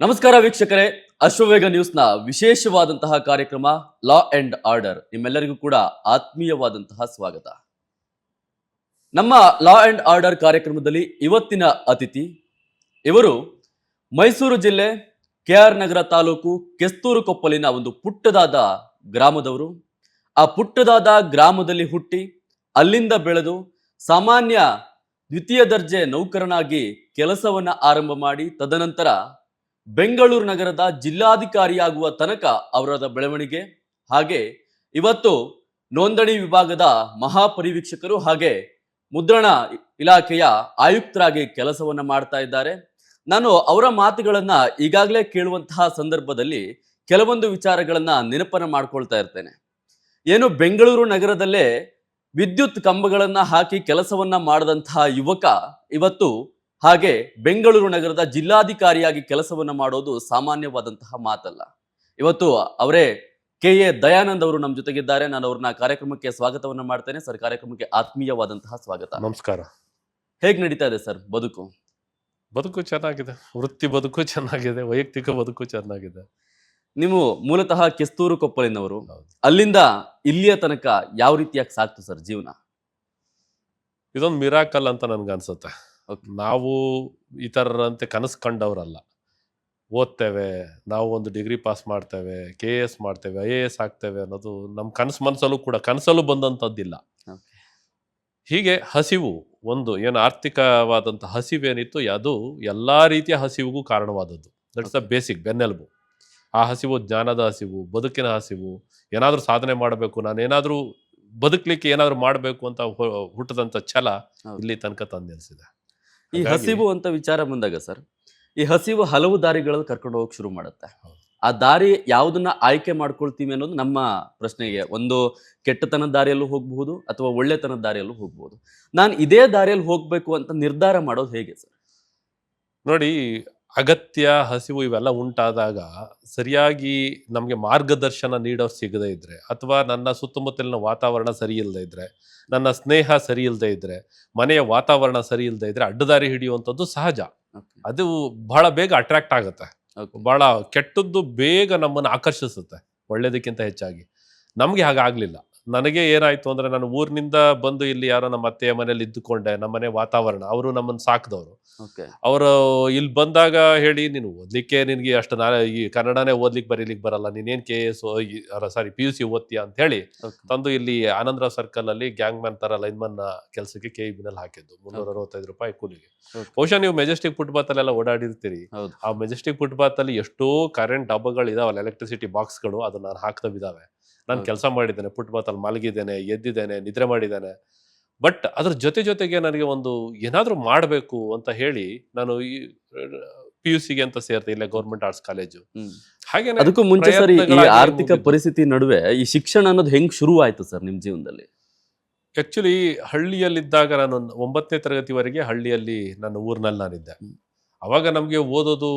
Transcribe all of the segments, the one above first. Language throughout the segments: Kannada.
ನಮಸ್ಕಾರ ವೀಕ್ಷಕರೇ, ಅಶ್ವವೇಗ ನ್ಯೂಸ್ನ ವಿಶೇಷವಾದಂತಹ ಕಾರ್ಯಕ್ರಮ ಲಾ ಅಂಡ್ ಆರ್ಡರ್ ನಿಮ್ಮೆಲ್ಲರಿಗೂ ಕೂಡ ಆತ್ಮೀಯವಾದಂತಹ ಸ್ವಾಗತ. ನಮ್ಮ ಲಾ ಅಂಡ್ ಆರ್ಡರ್ ಕಾರ್ಯಕ್ರಮದಲ್ಲಿ ಇವತ್ತಿನ ಅತಿಥಿ ಇವರು ಮೈಸೂರು ಜಿಲ್ಲೆ ಕೆಆರ್ ನಗರ ತಾಲೂಕು ಕೆಸ್ತೂರು ಕೊಪ್ಪಲಿನ ಒಂದು ಪುಟ್ಟದಾದ ಗ್ರಾಮದವರು. ಆ ಪುಟ್ಟದಾದ ಗ್ರಾಮದಲ್ಲಿ ಹುಟ್ಟಿ ಅಲ್ಲಿಂದ ಬೆಳೆದು ಸಾಮಾನ್ಯ ದ್ವಿತೀಯ ದರ್ಜೆ ನೌಕರನಾಗಿ ಕೆಲಸವನ್ನ ಆರಂಭ ಮಾಡಿ ತದನಂತರ ಬೆಂಗಳೂರು ನಗರದ ಜಿಲ್ಲಾಧಿಕಾರಿಯಾಗುವ ತನಕ ಅವರದ ಬೆಳವಣಿಗೆ, ಹಾಗೆ ಇವತ್ತು ನೋಂದಣಿ ವಿಭಾಗದ ಮಹಾಪರಿವೀಕ್ಷಕರು ಹಾಗೆ ಮುದ್ರಣ ಇಲಾಖೆಯ ಆಯುಕ್ತರಾಗಿ ಕೆಲಸವನ್ನ ಮಾಡ್ತಾ ಇದ್ದಾರೆ. ನಾನು ಅವರ ಮಾತುಗಳನ್ನ ಈಗಾಗಲೇ ಕೇಳುವಂತಹ ಸಂದರ್ಭದಲ್ಲಿ ಕೆಲವೊಂದು ವಿಚಾರಗಳನ್ನ ನೆನಪನ್ನ ಮಾಡ್ಕೊಳ್ತಾ ಇರ್ತೇನೆ. ಏನು ಬೆಂಗಳೂರು ನಗರದಲ್ಲೇ ವಿದ್ಯುತ್ ಕಂಬಗಳನ್ನ ಹಾಕಿ ಕೆಲಸವನ್ನ ಮಾಡದಂತಹ ಯುವಕ ಇವತ್ತು ಹಾಗೆ ಬೆಂಗಳೂರು ನಗರದ ಜಿಲ್ಲಾಧಿಕಾರಿಯಾಗಿ ಕೆಲಸವನ್ನ ಮಾಡೋದು ಸಾಮಾನ್ಯವಾದಂತಹ ಮಾತಲ್ಲ. ಇವತ್ತು ಅವರೇ ಕೆ.ಎ. ದಯಾನಂದ್ ಅವರು ನಮ್ಮ ಜೊತೆಗಿದ್ದಾರೆ. ನಾನು ಅವ್ರನ್ನ ಕಾರ್ಯಕ್ರಮಕ್ಕೆ ಸ್ವಾಗತವನ್ನ ಮಾಡ್ತೇನೆ. ಸರ್, ಕಾರ್ಯಕ್ರಮಕ್ಕೆ ಆತ್ಮೀಯವಾದಂತಹ ಸ್ವಾಗತ. ನಮಸ್ಕಾರ. ಹೇಗ್ ನಡೀತಾ ಇದೆ ಸರ್ ಬದುಕು? ಬದುಕು ಚೆನ್ನಾಗಿದೆ, ವೃತ್ತಿ ಬದುಕು ಚೆನ್ನಾಗಿದೆ, ವೈಯಕ್ತಿಕ ಬದುಕು ಚೆನ್ನಾಗಿದೆ. ನೀವು ಮೂಲತಃ ಕೆಸ್ತೂರು ಕೊಪ್ಪಲಿನವರು. ಹೌದು. ಅಲ್ಲಿಂದ ಇಲ್ಲಿಯ ತನಕ ಯಾವ ರೀತಿಯಾಗಿ ಸಾಕ್ತು ಸರ್ ಜೀವನ? ಇದೊಂದು ಮಿರಾಕಲ್ ಅಂತ ನನ್ಗೆ ಅನ್ಸುತ್ತೆ. Okay. ನಾವು ಇತರರಂತೆ ಕನಸು ಕಂಡವರಲ್ಲ. ಓದ್ತೇವೆ, ನಾವು ಒಂದು ಡಿಗ್ರಿ ಪಾಸ್ ಮಾಡ್ತೇವೆ, KS ಮಾಡ್ತೇವೆ, IAS ಆಗ್ತೇವೆ ಅನ್ನೋದು ನಮ್ಮ ಕನಸಲ್ಲೂ ಕೂಡ ಕನಸಲ್ಲೂ ಬಂದಂಥದ್ದಿಲ್ಲ. Okay. ಹೀಗೆ ಹಸಿವು, ಒಂದು ಏನು ಆರ್ಥಿಕವಾದಂಥ ಹಸಿವೇನಿತ್ತು ಅದು ಎಲ್ಲ ರೀತಿಯ ಹಸಿವಿಗೂ ಕಾರಣವಾದದ್ದು. ದಟ್ಸ್ ದ ಬೇಸಿಕ್, ಬೆನ್ನೆಲುಬು. ಆ ಹಸಿವು ಜ್ಞಾನದ ಹಸಿವು, ಬದುಕಿನ ಹಸಿವು, ಏನಾದರೂ ಸಾಧನೆ ಮಾಡಬೇಕು, ನಾನೇನಾದರೂ ಬದುಕಲಿಕ್ಕೆ ಏನಾದರೂ ಮಾಡಬೇಕು ಅಂತ ಹುಟ್ಟದಂಥ ಛಲ ಇಲ್ಲಿ ತನಕ ತಂದು ನಿಲ್ಲಿಸಿದೆ. ಈ ಹಸಿವು ಅಂತ ವಿಚಾರ ಬಂದಾಗ ಸರ್, ಈ ಹಸಿವು ಹಲವು ದಾರಿಗಳಲ್ಲಿ ಕರ್ಕೊಂಡು ಹೋಗಕ್ ಶುರು ಮಾಡುತ್ತೆ. ಆ ದಾರಿ ಯಾವುದನ್ನ ಆಯ್ಕೆ ಮಾಡ್ಕೊಳ್ತೀವಿ ಅನ್ನೋದು ನಮ್ಮ ಪ್ರಶ್ನೆಗೆ. ಒಂದು ಕೆಟ್ಟತನದ ದಾರಿಯಲ್ಲೂ ಹೋಗಬಹುದು ಅಥವಾ ಒಳ್ಳೆತನದ ದಾರಿಯಲ್ಲೂ ಹೋಗ್ಬಹುದು. ನಾನು ಇದೇ ದಾರಿಯಲ್ಲಿ ಹೋಗ್ಬೇಕು ಅಂತ ನಿರ್ಧಾರ ಮಾಡೋದು ಹೇಗೆ ಸರ್? ನೋಡಿ, ಅಗತ್ಯ, ಹಸಿವು ಇವೆಲ್ಲ ಉಂಟಾದಾಗ ಸರಿಯಾಗಿ ನಮಗೆ ಮಾರ್ಗದರ್ಶನ ನೀಡೋರು ಸಿಗದೇ ಇದ್ರೆ, ಅಥವಾ ನನ್ನ ಸುತ್ತಮುತ್ತಲಿನ ವಾತಾವರಣ ಸರಿ ಇಲ್ಲದೆ ಇದ್ರೆ, ನನ್ನ ಸ್ನೇಹ ಸರಿ ಇಲ್ಲದೆ ಇದ್ರೆ, ಮನೆಯ ವಾತಾವರಣ ಸರಿ ಇಲ್ಲದೆ ಇದ್ರೆ ಅಡ್ಡದಾರಿ ಹಿಡಿಯುವಂಥದ್ದು ಸಹಜ. ಅದು ಬಹಳ ಬೇಗ ಅಟ್ರಾಕ್ಟ್ ಆಗುತ್ತೆ. ಬಹಳ ಕೆಟ್ಟದ್ದು ಬೇಗ ನಮ್ಮನ್ನು ಆಕರ್ಷಿಸುತ್ತೆ ಒಳ್ಳೇದಕ್ಕಿಂತ ಹೆಚ್ಚಾಗಿ. ನಮಗೆ ಹಾಗಾಗಲಿಲ್ಲ. ನನಗೆ ಏನಾಯಿತು ಅಂದರೆ, ನಾನು ಊರಿನಿಂದ ಬಂದು ಇಲ್ಲಿ ಯಾರೋ ನಮ್ಮ ಅತ್ತೆಯ ಮನೇಲಿ ಇದ್ದುಕೊಂಡೆ. ನಮ್ಮ ಮನೆ ವಾತಾವರಣ, ಅವರು ನಮ್ಮನ್ನು ಸಾಕಿದವರು. ಅವರು ಇಲ್ಲಿ ಬಂದಾಗ ಹೇಳಿ, ನೀನು ಓದಲಿಕ್ಕೆ ನಿನಗೆ ಅಷ್ಟು ಈ ಕನ್ನಡನೇ ಓದ್ಲಿಕ್ಕೆ ಬರೀಲಿಕ್ಕೆ ಬರಲ್ಲ, ನೀನೇನು KS PUC ಓದ್ತೀಯ ಅಂತ ಹೇಳಿ ತಂದು ಇಲ್ಲಿ ಆನಂದರಾವ್ ಸರ್ಕಲಲ್ಲಿ ಗ್ಯಾಂಗ್ ಮ್ಯಾನ್ ಥರ ಲೈನ್ಮನ್ ಕೆಲಸಕ್ಕೆ KEB-ನಲ್ಲಿ ಹಾಕಿದ್ದು. 365 ರೂಪಾಯಿ ಕೂಲಿಗೆ. ಬಹುಶಃ ನೀವು ಮೆಜೆಸ್ಟಿಕ್ ಫುಟ್ಪಾತಲ್ಲೆಲ್ಲ ಓಡಾಡಿರ್ತೀರಿ. ಆ ಮೆಜೆಸ್ಟಿಕ್ ಫುಟ್ಪಾತಲ್ಲಿ ಎಷ್ಟೋ ಕರೆಂಟ್ ಡಬ್ಬಗಳು ಇದಾವಲ್ಲ, ಎಲೆಕ್ಟ್ರಿಸಿಟಿ ಬಾಕ್ಸ್ಗಳು, ಅದು ನಾನು ಹಾಕ್ತವಿದ್ದಾವೆ. ನಾನು ಕೆಲಸ ಮಾಡಿದ್ದೇನೆ, ಫುಟ್ಪಾತಲ್ಲಿ ಮಲಗಿದ್ದೇನೆ, ಎದ್ದಿದ್ದೇನೆ, ನಿದ್ರೆ ಮಾಡಿದ್ದೇನೆ. ಬಟ್ ಅದ್ರ ಜೊತೆಗೆ ನನಗೆ ಒಂದು ಏನಾದರೂ ಮಾಡಬೇಕು ಅಂತ ಹೇಳಿ ನಾನು ಈ PUC-ಗೆ ಅಂತ ಸೇರ್ತೆ, ಇಲ್ಲೇ ಗೌರ್ಮೆಂಟ್ ಆರ್ಟ್ಸ್ ಕಾಲೇಜು. ಹಾಗೆ ಅದಕ್ಕೂ ಮುಂಚೆ ಸರ್, ಈ ಆರ್ಥಿಕ ಪರಿಸ್ಥಿತಿ ನಡುವೆ ಈ ಶಿಕ್ಷಣ ಅನ್ನೋದು ಹೆಂಗ್ ಶುರು ಆಯ್ತು ಸರ್ ನಿಮ್ ಜೀವನದಲ್ಲಿ? ಆಕ್ಚುಲಿ ಹಳ್ಳಿಯಲ್ಲಿದ್ದಾಗ ನಾನು 9ನೇ ತರಗತಿವರೆಗೆ ಹಳ್ಳಿಯಲ್ಲಿ ನನ್ನ ಊರಿನಲ್ಲಿ ನಾನಿದ್ದೆ. ಅವಾಗ ನಮಗೆ ಓದೋದು,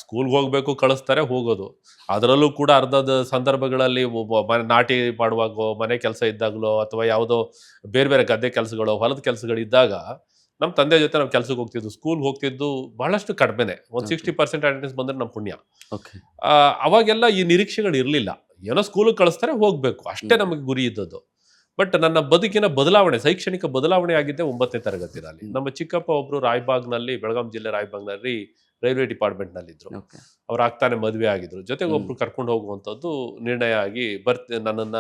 ಸ್ಕೂಲ್ಗೆ ಹೋಗ್ಬೇಕು, ಕಳಿಸ್ತಾರೆ, ಹೋಗೋದು. ಅದರಲ್ಲೂ ಕೂಡ ಅರ್ಧದ ಸಂದರ್ಭಗಳಲ್ಲಿ ನಾಟಿ ಮಾಡುವಾಗೋ, ಮನೆ ಕೆಲಸ ಇದ್ದಾಗಲೋ, ಅಥವಾ ಯಾವುದೋ ಬೇರೆ ಬೇರೆ ಗದ್ದೆ ಕೆಲಸಗಳು, ಹೊಲದ ಕೆಲಸಗಳು ಇದ್ದಾಗ ನಮ್ಮ ತಂದೆ ಜೊತೆ ನಾವು ಕೆಲಸಕ್ಕೆ ಹೋಗ್ತಿದ್ದು. ಸ್ಕೂಲ್ಗೆ ಹೋಗ್ತಿದ್ದು ಬಹಳಷ್ಟು ಕಡಿಮೆನೆ. ಒಂದು 60% ಅಟೆಂಡೆನ್ಸ್ ಬಂದರೆ ನಮ್ಮ ಪುಣ್ಯ. ಅವಾಗೆಲ್ಲ ಈ ನಿರೀಕ್ಷೆಗಳು ಇರಲಿಲ್ಲ. ಏನೋ ಸ್ಕೂಲಿಗೆ ಕಳಿಸ್ತಾರೆ, ಹೋಗ್ಬೇಕು, ಅಷ್ಟೇ ನಮಗೆ ಗುರಿ ಇದ್ದದ್ದು. ಬಟ್ ನನ್ನ ಬದುಕಿನ ಬದಲಾವಣೆ, ಶೈಕ್ಷಣಿಕ ಬದಲಾವಣೆ ಆಗಿದ್ದೆ 9ನೇ ತರಗತಿನಲ್ಲಿ. ನಮ್ಮ ಚಿಕ್ಕಪ್ಪ ಒಬ್ರು ರಾಯಬಾಗ್ನಲ್ಲಿ, ಬೆಳಗಾಂ ಜಿಲ್ಲೆ ರಾಯಬಾಗ್ನಲ್ಲಿ ರೈಲ್ವೆ ಡಿಪಾರ್ಟ್ಮೆಂಟ್ನಲ್ಲಿ ಇದ್ರು. ಅವ್ರು ಆಗ್ತಾನೆ ಮದುವೆ ಆಗಿದ್ರು. ಜೊತೆಗೆ ಒಬ್ರು ಕರ್ಕೊಂಡು ಹೋಗುವಂಥದ್ದು ನಿರ್ಣಯ ಆಗಿ ನನ್ನನ್ನ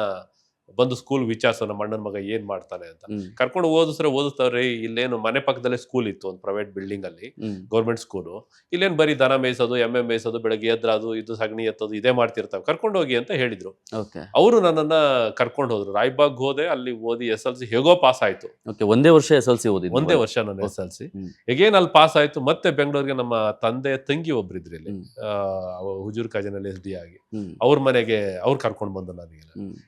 ಬಂದು ಸ್ಕೂಲ್ ವಿಚಾರಿಸೋ, ನಮ್ಮ ಅಣ್ಣನ ಮಗ ಏನ್ ಮಾಡ್ತಾನೆ ಅಂತ. ಕರ್ಕೊಂಡು ಓದಿಸ್ತಾರೆ. ಇಲ್ಲೇನು ಮನೆ ಪಕ್ಕದಲ್ಲೇ ಸ್ಕೂಲ್ ಇತ್ತು, ಒಂದು ಪ್ರೈವೇಟ್ ಬಿಲ್ಡಿಂಗ್ ಅಲ್ಲಿ, ಗೌರ್ಮೆಂಟ್ ಸ್ಕೂಲು. ಇಲ್ಲೇನು ಬರೀ ದನ ಮೇಯಿಸೋದು, ಎಮ್ಮೆ ಮೇಯಿಸೋದು, ಬೆಳಗ್ಗೆ ಎದ್ರಾದು ಇದು ಸಗಣಿ ಎತ್ತೋದು ಇದೇ ಮಾಡ್ತಿರ್ತಾವೆ, ಕರ್ಕೊಂಡು ಹೋಗಿ ಅಂತ ಹೇಳಿದ್ರು. ಅವರು ನನ್ನನ್ನ ಕರ್ಕೊಂಡು ಹೋದ್ರು. ರಾಯಬಾಗ್ ಹೋದೆ, ಅಲ್ಲಿ ಓದಿ SLC ಹೇಗೋ ಪಾಸ್ ಆಯ್ತು. ಒಂದೇ ವರ್ಷ SLC ಓದಿದ್ದು? ಒಂದೇ ವರ್ಷ ನನ್ನ SLC. ಹೇಗೇನ್ ಅಲ್ಲಿ ಪಾಸ್ ಆಯ್ತು. ಮತ್ತೆ ಬೆಂಗಳೂರಿಗೆ ನಮ್ಮ ತಂದೆ ತಂಗಿ ಒಬ್ರಿದ್ರು ಇಲ್ಲಿ, ಹುಜೂರ್ ಖಜಾನಲ್ಲಿ SD ಆಗಿ. ಅವ್ರ ಮನೆಗೆ ಅವ್ರು ಕರ್ಕೊಂಡು ಬಂದು ನನಗೆ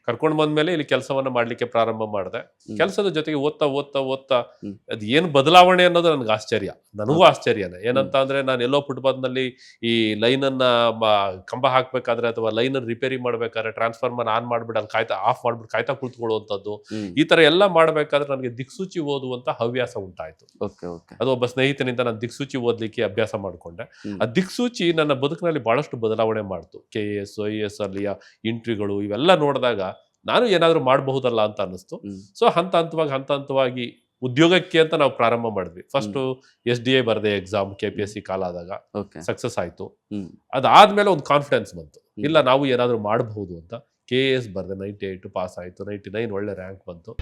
ಕರ್ಕೊಂಡು ಬಂದ್ಮೇಲೆ ಮೇಲೆ ಇಲ್ಲಿ ಕೆಲಸವನ್ನ ಮಾಡ್ಲಿಕ್ಕೆ ಪ್ರಾರಂಭ ಮಾಡಿದೆ. ಹ್ಮ್. ಕೆಲಸದ ಜೊತೆಗೆ ಓದ್ತಾ ಓದ್ತಾ ಓದ್ತಾ ಹ್ಮ್. ಅದ್ ಏನು ಬದಲಾವಣೆ ಅನ್ನೋದು ನನ್ಗೆ ಆಶ್ಚರ್ಯ. ನನಗೂ ಆಶ್ಚರ್ಯನೇ. ಏನಂತ ಅಂದ್ರೆ ನಾನು ಎಲ್ಲೋ ಫುಟ್ಪಾತ್ನಲ್ಲಿ ಈ ಲೈನ್ ಅನ್ನ ಕಂಬ ಹಾಕ್ಬೇಕಾದ್ರೆ ಅಥವಾ ಲೈನ್ ಅನ್ನು ರಿಪೇರಿ ಮಾಡ್ಬೇಕಾದ್ರೆ ಟ್ರಾನ್ಸ್ಫಾರ್ಮರ್ ಆನ್ ಮಾಡ್ಬಿಟ್ಟು ಅಲ್ಲಿ ಕಾಯ್ತಾ ಆಫ್ ಮಾಡ್ಬಿಟ್ಟು ಕಾಯ್ತಾ ಕುಳಿತುಕೊಳ್ಳುವಂಥದ್ದು, ಹ್ಮ್. ಈ ತರ ಎಲ್ಲ ಮಾಡ್ಬೇಕಾದ್ರೆ ನನಗೆ ದಿಕ್ಸೂಚಿ ಓದುವಂತ ಹವ್ಯಾಸ ಉಂಟಾಯ್ತು. Okay okay. ಅದು ಒಬ್ಬ ಸ್ನೇಹಿತನಿಂದ ನಾನು ದಿಕ್ಸೂಚಿ ಓದ್ಲಿಕ್ಕೆ ಅಭ್ಯಾಸ ಮಾಡ್ಕೊಂಡೆ. ಹ್ಮ್. ಆ ದಿಕ್ಸೂಚಿ ನನ್ನ ಬದುಕಿನಲ್ಲಿ ಬಹಳಷ್ಟು ಬದಲಾವಣೆ ಮಾಡ್ತು. KAS IAS ಅಲ್ಲಿಯ ಇಂಟರ್ವ್ಯೂಗಳು ಇವೆಲ್ಲ ನೋಡಿದಾಗ ನಾನು ಏನಾದ್ರೂ ಮಾಡಬಹುದಲ್ಲ ಅಂತ ಅನ್ನಿಸ್ತು. ಹ್ಮ್. ಸೊ ಹಂತ ಹಂತವಾಗಿ ಉದ್ಯೋಗಕ್ಕೆ ಅಂತ ನಾವು ಪ್ರಾರಂಭ ಮಾಡಿದ್ವಿ. ಫಸ್ಟ್ SDA ಬರದೆ ಎಕ್ಸಾಮ್ KPSC ಕಾಲ ಆದಾಗ ಓಕೆ. ಸಕ್ಸಸ್ ಆಯ್ತು. ಹ್ಮ್. ಅದಾದ್ಮೇಲೆ ಒಂದು ಕಾನ್ಫಿಡೆನ್ಸ್ ಬಂತು, ಹ್ಮ್. ಇಲ್ಲ ನಾವು ಏನಾದ್ರೂ ಮಾಡಬಹುದು ಅಂತ. KAS ಬರದೆ 98 ಪಾಸ್ ಆಯ್ತು, 99 ಒಳ್ಳೆ ರ್ಯಾಂಕ್ ಬಂತು.